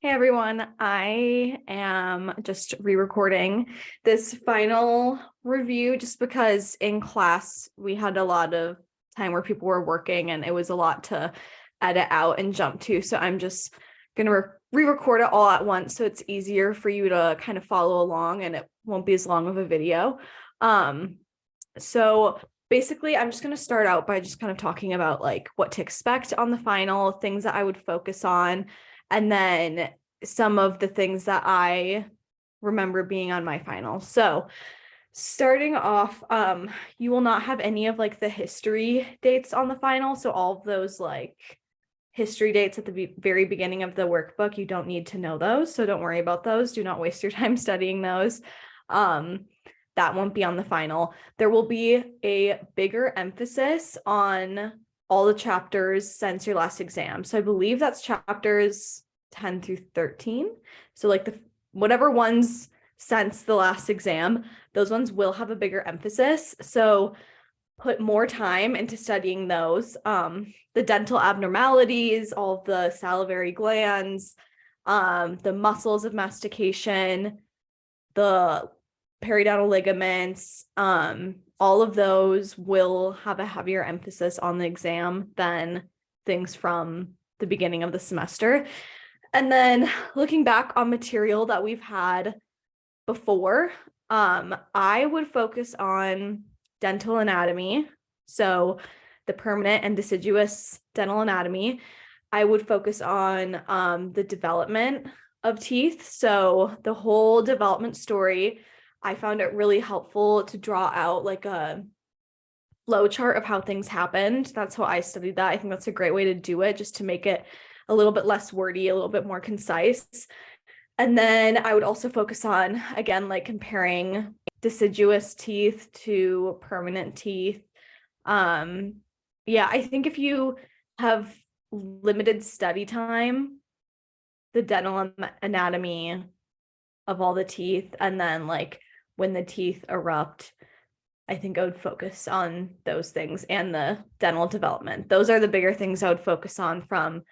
Hey everyone, I am just re-recording this final review just because in class we had a lot of time where people were working and it was a lot to edit out and jump to. So I'm just gonna re-record it all at once so it's easier for you to kind of follow along and it won't be as long of a video. So basically I'm just gonna start out by just kind of talking about like what to expect on the final, things that I would focus on, and then some of the things that I remember being on my final. So starting off, you will not have any of like the history dates on the final. So all of those like history dates at the very beginning of the workbook, you don't need to know those. So don't worry about those. Do not waste your time studying those. That won't be on the final. There will be a bigger emphasis on all the chapters since your last exam. So I believe that's chapters 10 through 13. So like the whatever ones since the last exam, those ones will have a bigger emphasis. So put more time into studying those. The dental abnormalities, all of the salivary glands, the muscles of mastication, the periodontal ligaments, all of those will have a heavier emphasis on the exam than things from the beginning of the semester. And then looking back on material that we've had before, I would focus on dental anatomy. So the permanent and deciduous dental anatomy. I would focus on the development of teeth. So the whole development story, I found it really helpful to draw out like a flow chart of how things happened. That's how I studied that. I think that's a great way to do it, just to make it a little bit less wordy, a little bit more concise. And then I would also focus on, again, like comparing deciduous teeth to permanent teeth. Yeah, I think if you have limited study time, the dental anatomy of all the teeth, and then like when the teeth erupt, I think I would focus on those things and the dental development. Those are the bigger things I would focus on from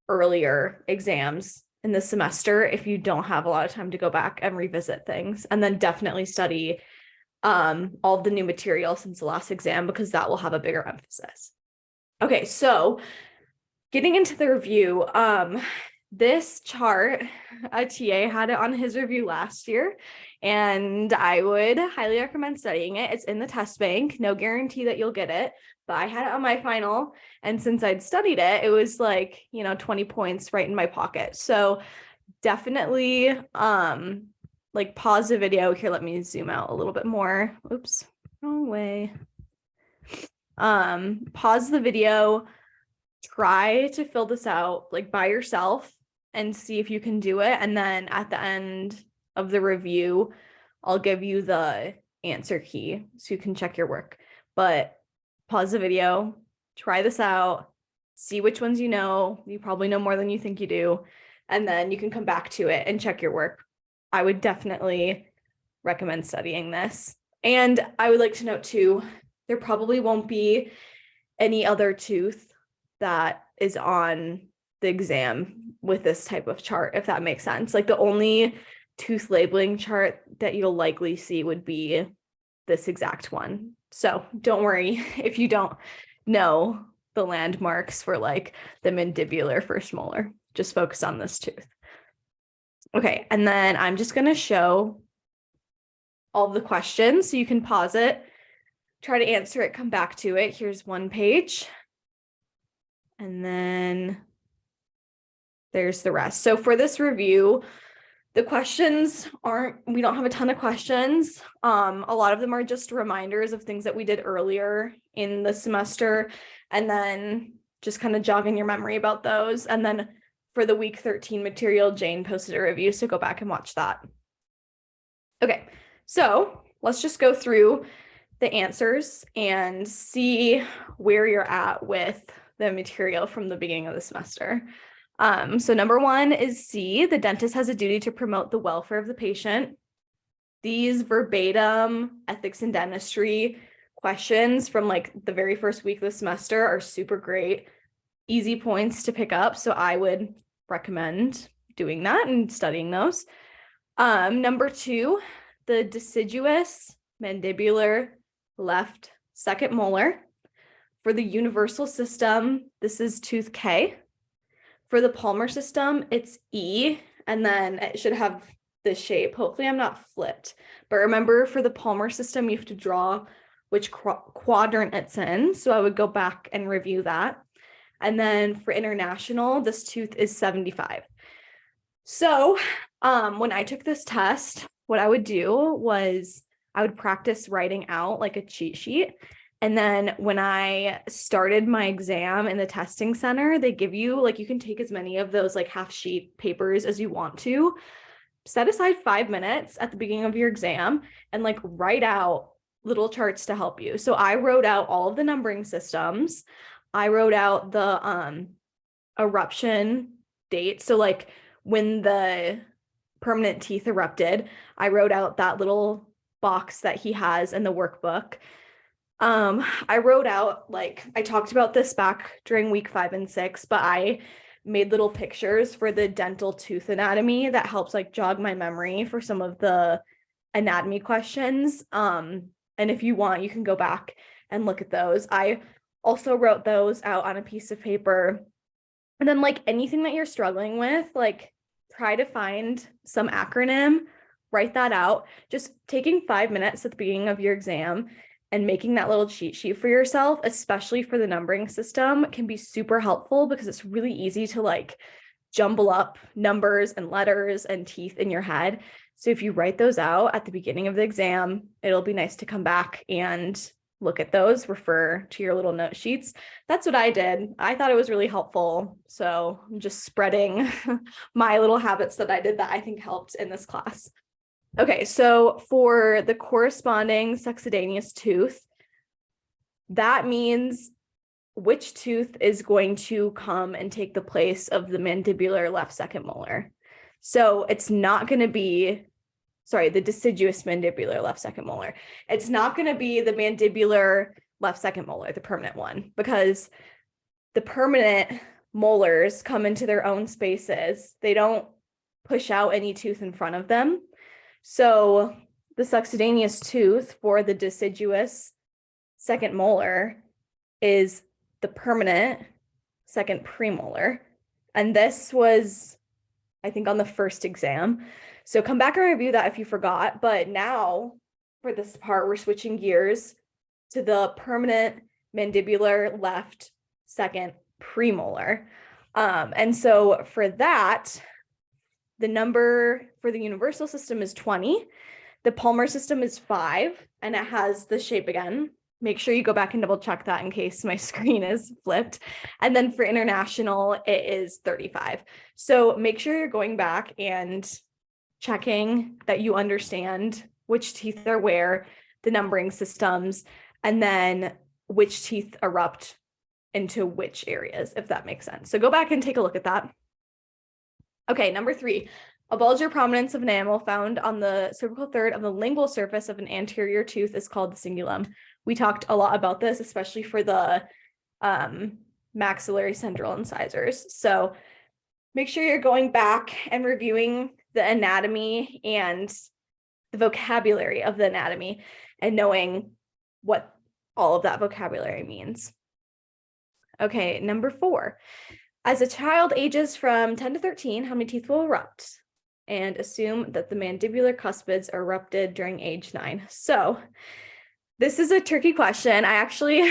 earlier exams in the semester if you don't have a lot of time to go back and revisit things. And then definitely study all of the new material since the last exam, because that will have a bigger emphasis. Okay, so getting into the review, this chart, a TA had it on his review last year, and I would highly recommend studying it. It's in the test bank, no guarantee that you'll get it, but I had it on my final, and since I'd studied it, it was like, 20 points right in my pocket. So definitely, like pause the video here. Let me zoom out a little bit more. Oops, wrong way. Pause the video, try to fill this out like by yourself and see if you can do it. And then at the end of the review, I'll give you the answer key so you can check your work. But pause the video, try this out, see which ones you know. You probably know more than you think you do. And then you can come back to it and check your work. I would definitely recommend studying this. And I would like to note too, there probably won't be any other tooth that is on the exam with this type of chart, if that makes sense. Like the only tooth labeling chart that you'll likely see would be this exact one. So don't worry if you don't know the landmarks for like the mandibular first molar. Just focus on this tooth. Okay, and then I'm just going to show all of the questions so you can pause it, try to answer it, come back to it. Here's one page. And then there's the rest. So for this review, the questions we don't have a ton of questions. A lot of them are just reminders of things that we did earlier in the semester, and then just kind of jogging your memory about those. And then for the week 13 material, Jane posted a review, so go back and watch that. Okay, so let's just go through the answers and see where you're at with the material from the beginning of the semester. So number one is C, the dentist has a duty to promote the welfare of the patient. These verbatim ethics in dentistry questions from like the very first week of the semester are super great, easy points to pick up. So I would recommend doing that and studying those. Number 2, the deciduous mandibular left second molar. For the universal system, this is tooth K. For the palmar system, it's E, and then it should have this shape. Hopefully I'm not flipped. But remember, for the palmar system, you have to draw which quadrant it's in. So I would go back and review that. And then for international, this tooth is 75. So when I took this test, what I would do was I would practice writing out like a cheat sheet. And then when I started my exam in the testing center, they give you like, you can take as many of those like half sheet papers as you want to. Set aside 5 minutes at the beginning of your exam and like write out little charts to help you. So I wrote out all of the numbering systems. I wrote out the eruption date. So like when the permanent teeth erupted, I wrote out that little box that he has in the workbook. I wrote out, like, I talked about this back during week 5 and 6, but I made little pictures for the dental tooth anatomy that helps like jog my memory for some of the anatomy questions. And if you want, you can go back and look at those. I also wrote those out on a piece of paper. And then like anything that you're struggling with, like try to find some acronym, write that out. Just taking 5 minutes at the beginning of your exam and making that little cheat sheet for yourself, especially for the numbering system, can be super helpful because it's really easy to like jumble up numbers and letters and teeth in your head. So if you write those out at the beginning of the exam, it'll be nice to come back and look at those, refer to your little note sheets. That's what I did. I thought it was really helpful. So I'm just spreading my little habits that I did that I think helped in this class. Okay, so for the corresponding succedaneous tooth, that means which tooth is going to come and take the place of the mandibular left second molar. So it's not going to be, the deciduous mandibular left second molar. It's not going to be the mandibular left second molar, the permanent one, because the permanent molars come into their own spaces. They don't push out any tooth in front of them. So the succedaneous tooth for the deciduous second molar is the permanent second premolar. And this was, I think, on the first exam. So come back and review that if you forgot. But now for this part, we're switching gears to the permanent mandibular left second premolar. And so for that, the number for the universal system is 20. The palmar system is 5, and it has the shape again. Make sure you go back and double check that in case my screen is flipped. And then for international, it is 35. So make sure you're going back and checking that you understand which teeth are where, the numbering systems, and then which teeth erupt into which areas, if that makes sense. So go back and take a look at that. Okay, number 3, a bulge or prominence of an enamel found on the cervical third of the lingual surface of an anterior tooth is called the cingulum. We talked a lot about this, especially for the maxillary central incisors. So make sure you're going back and reviewing the anatomy and the vocabulary of the anatomy and knowing what all of that vocabulary means. Okay, number 4. As a child ages from 10 to 13, how many teeth will erupt? And assume that the mandibular cuspids are erupted during age 9. So this is a tricky question. I actually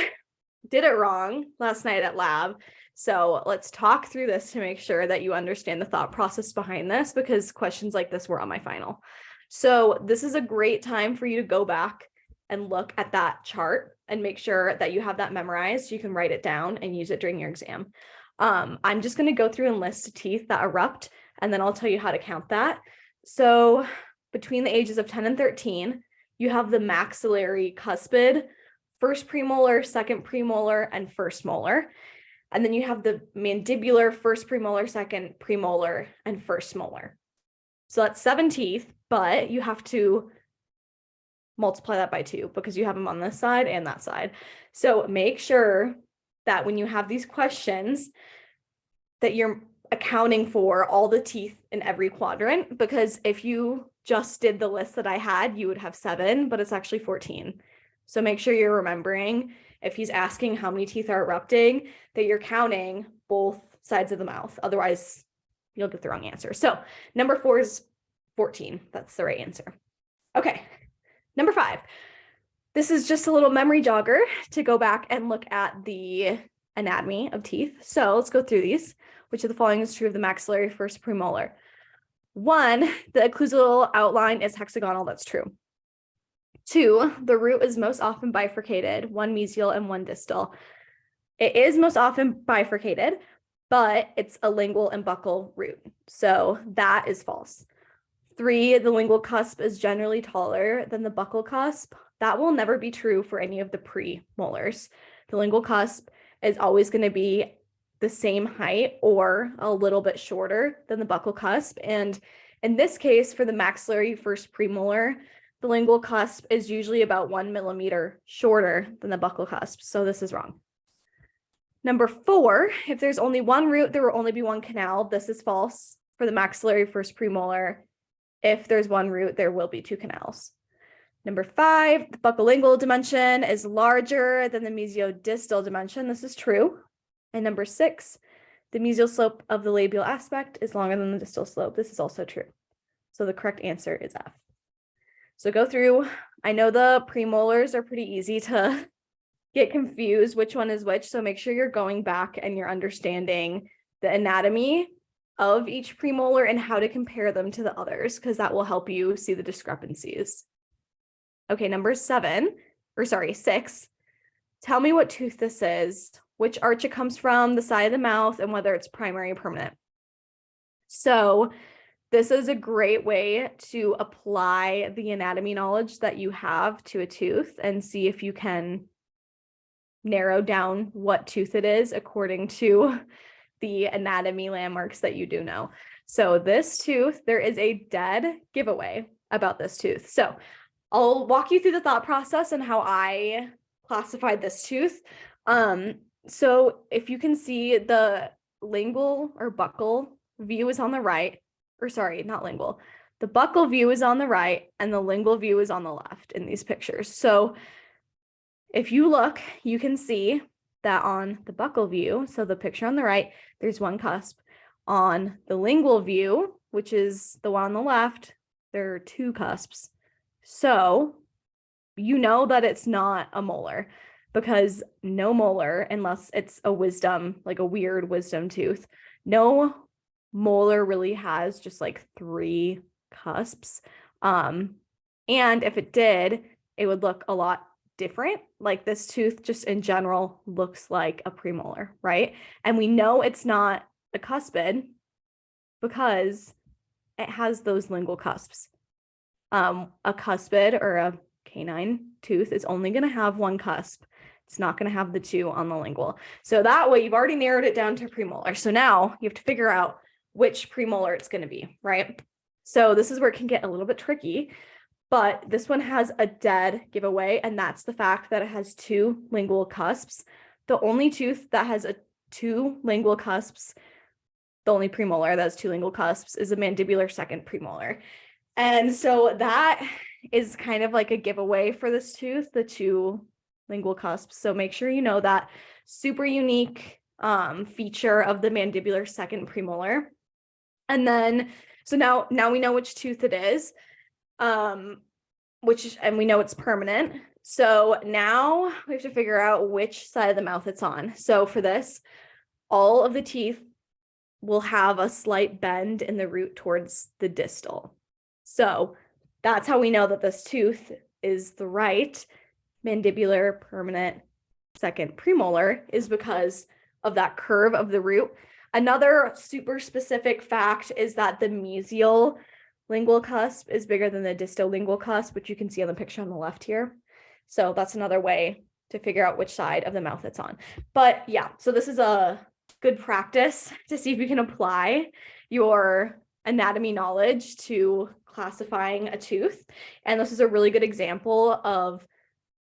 did it wrong last night at lab. So let's talk through this to make sure that you understand the thought process behind this, because questions like this were on my final. So this is a great time for you to go back and look at that chart and make sure that you have that memorized. You can write it down and use it during your exam. I'm just going to go through and list teeth that erupt, and then I'll tell you how to count that. So between the ages of 10 and 13, you have the maxillary cuspid, first premolar, second premolar, and first molar. And then you have the mandibular, first premolar, second premolar, and first molar. So that's 7 teeth, but you have to multiply that by 2 because you have them on this side and that side. So make sure that when you have these questions that you're accounting for all the teeth in every quadrant, because if you just did the list that I had, you would have 7, but it's actually 14. So make sure you're remembering, if he's asking how many teeth are erupting, that you're counting both sides of the mouth. Otherwise, you'll get the wrong answer. So number 4 is 14. That's the right answer. Okay, number 5. This is just a little memory jogger to go back and look at the anatomy of teeth. So let's go through these. Which of the following is true of the maxillary first premolar? 1, the occlusal outline is hexagonal. That's true. 2, the root is most often bifurcated, 1 mesial and 1 distal. It is most often bifurcated, but it's a lingual and buccal root. So that is false. 3, the lingual cusp is generally taller than the buccal cusp. That will never be true for any of the premolars. The lingual cusp is always going to be the same height or a little bit shorter than the buccal cusp. And in this case, for the maxillary first premolar, the lingual cusp is usually about 1 millimeter shorter than the buccal cusp. So this is wrong. Number 4, if there's only one root, there will only be one canal. This is false for the maxillary first premolar. If there's one root, there will be 2 canals. Number 5, the buccolingual dimension is larger than the mesiodistal dimension. This is true. And number 6, the mesial slope of the labial aspect is longer than the distal slope. This is also true. So the correct answer is F. So go through. I know the premolars are pretty easy to get confused which one is which. So make sure you're going back and you're understanding the anatomy of each premolar and how to compare them to the others, because that will help you see the discrepancies. Okay, number 6. Tell me what tooth this is, which arch it comes from, the side of the mouth, and whether it's primary or permanent. So this is a great way to apply the anatomy knowledge that you have to a tooth and see if you can narrow down what tooth it is according to the anatomy landmarks that you do know. So this tooth, there is a dead giveaway about this tooth. So I'll walk you through the thought process and how I classified this tooth. So if you can see, the lingual or buccal view is on the right, or sorry, not lingual. The buccal view is on the right and the lingual view is on the left in these pictures. So if you look, you can see that on the buccal view, so the picture on the right, there's one cusp. On the lingual view, which is the one on the left, there are 2 cusps. So you know that it's not a molar, because no molar, unless it's a wisdom, like a weird wisdom tooth, no molar really has just like 3 cusps. And if it did, it would look a lot different. Like this tooth just in general looks like a premolar, right? And we know it's not a cuspid because it has those lingual cusps. A cuspid or a canine tooth is only going to have 1 cusp. It's not going to have the 2 on the lingual. So that way you've already narrowed it down to premolar. So now you have to figure out which premolar it's going to be, right? So this is where it can get a little bit tricky, but this one has a dead giveaway, and that's the fact that it has 2 lingual cusps. The only tooth that has 2 lingual cusps, the only premolar that has 2 lingual cusps, is a mandibular second premolar. And so that is kind of like a giveaway for this tooth, the 2 lingual cusps. So make sure you know that super unique feature of the mandibular second premolar. And then, so now we know which tooth it is, and we know it's permanent. So now we have to figure out which side of the mouth it's on. So for this, all of the teeth will have a slight bend in the root towards the distal. So that's how we know that this tooth is the right mandibular permanent second premolar, is because of that curve of the root. Another super specific fact is that the mesial lingual cusp is bigger than the distal lingual cusp, which you can see on the picture on the left here. So that's another way to figure out which side of the mouth it's on. But yeah, so this is a good practice to see if you can apply your anatomy knowledge to classifying a tooth. And this is a really good example of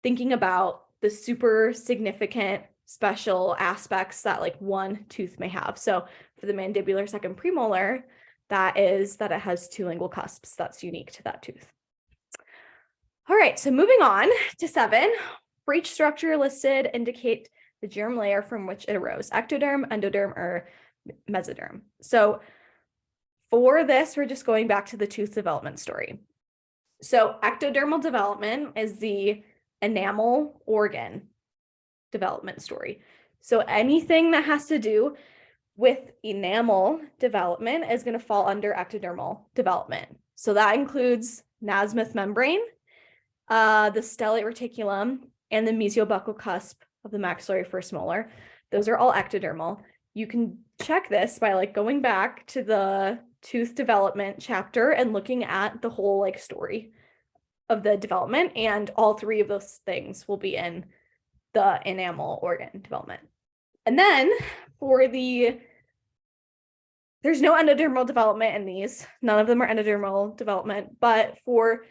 thinking about the super significant special aspects that like one tooth may have. So for the mandibular second premolar, that is that it has 2 lingual cusps. That's unique to that tooth. All right, so moving on to 7, for each structure listed, indicate the germ layer from which it arose, ectoderm, endoderm, or mesoderm. So for this, we're just going back to the tooth development story. So ectodermal development is the enamel organ development story. So anything that has to do with enamel development is going to fall under ectodermal development. So that includes Nasmyth membrane, the stellate reticulum, and the mesiobuccal cusp of the maxillary first molar. Those are all ectodermal. You can check this by like going back to the tooth development chapter and looking at the whole like story of the development, and all 3 of those things will be in the enamel organ development. And then for there's no endodermal development in these. None of them are endodermal development, but for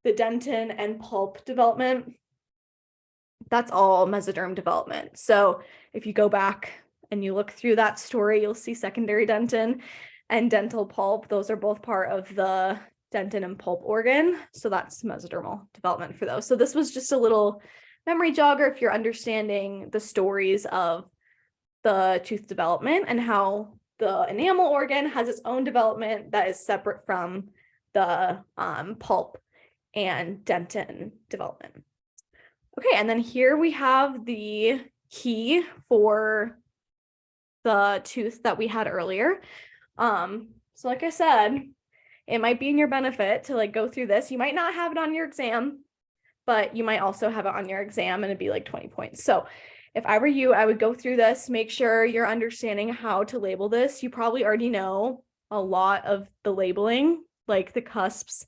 the dentin and pulp development, that's all mesoderm development. So if you go back and you look through that story, you'll see secondary dentin and dental pulp. Those are both part of the dentin and pulp organ. So that's mesodermal development for those. So this was just a little memory jogger if you're understanding the stories of the tooth development and how the enamel organ has its own development that is separate from the pulp and dentin development. Okay, and then here we have the key for the tooth that we had earlier. So like I said, it might be in your benefit to like go through this. You might not have it on your exam, but you might also have it on your exam and it'd be like 20 points. So if I were you, I would go through this, make sure you're understanding how to label this. You probably already know a lot of the labeling, like the cusps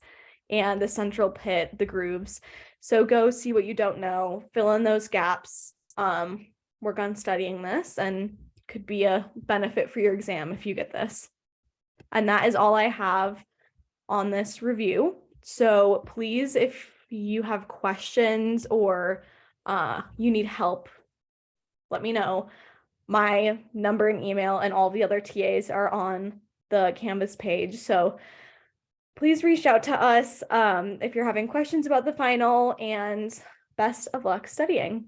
and the central pit, the grooves. So go see what you don't know, fill in those gaps, work on studying this, and could be a benefit for your exam if you get this. And that is all I have on this review. So please, if you have questions or you need help, let me know. My number and email and all the other TAs are on the Canvas page. So please reach out to us if you're having questions about the final, and best of luck studying.